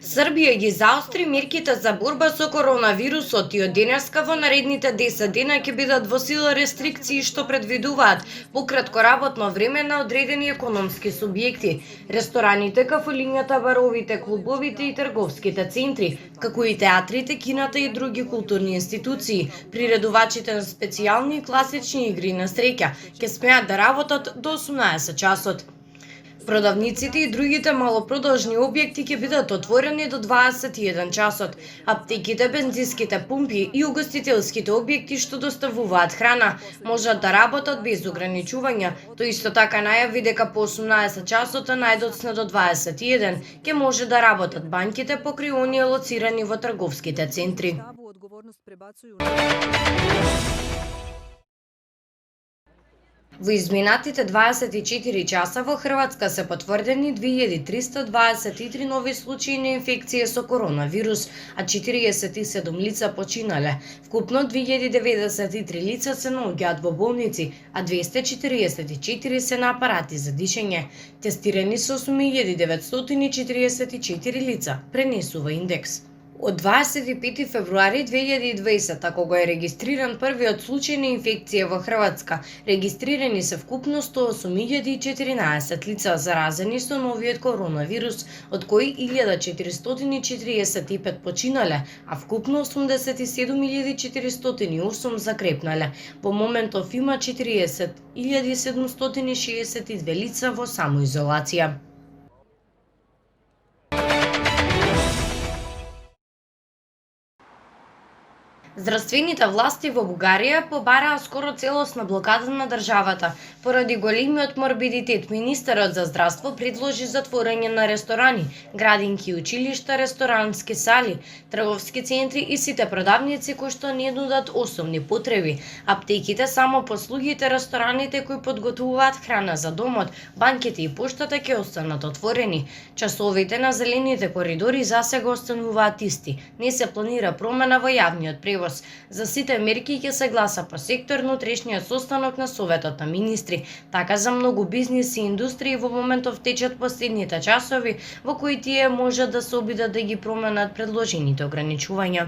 Србија ги заостри мерките за борба со коронавирусот и од денеска во наредните 10 дена ќе бидат во сила рестрикции што предвидуваат пократко работно време на одредени економски субјекти, рестораните, кафелињата, баровите, клубовите и трговските центри, како и театрите, кината и други културни институции. Приредувачите на специјални и класични игри на среќа ќе смеат да работат до 18 часот. Продавниците и другите малопродажни објекти ќе бидат отворени до 21 часот. Аптеките, бензинските пумпи и угостителските објекти што доставуваат храна можат да работат без ограничувања. Тој исто така најави дека по 18 часот, а најдоцна до 21 ќе може да работат банките покрај оние лоцирани во трговските центри. Во изминатите 24 часа во Хрватска се потврдени 2323 нови случаи на инфекција со коронавирус, а 47 лица починале. Вкупно 2093 лица се наоѓаат во болници, а 244 се на апарати за дишење. Тестирани се 8944 лица, пренесува индекс. Од 25 февруари 2020, кога е регистриран првиот случај на инфекција во Хрватска, регистрирани се вкупно 108.014 лица заразени со новиот коронавирус, од кои 1445 починале, а вкупно 87.408 закрепнале. Во моментов има 40.762 лица во самоизолација. Здравствените власти во Бугарија побараа скоро целосна блокада на државата. Поради големиот морбидитет, министерот за здравство предложи затворање на ресторани, градинки, училишта, ресторански сали, трговски центри и сите продавници кои што не нудат основни потреби. Аптеките, самопослугите, рестораните кои подготвуваат храна за домот, банките и поштата ќе останат отворени. Часовите на зелените коридори засега остануваат исти. Не се планира промена во јавниот превоз. За сите мерки ќе се гласа по сектор на утрешниот состанок на Советот на министри. Така за многу бизниси и индустрии во моментов течат последните часови во кои тие можат да се обидат да ги променат предложените ограничувања.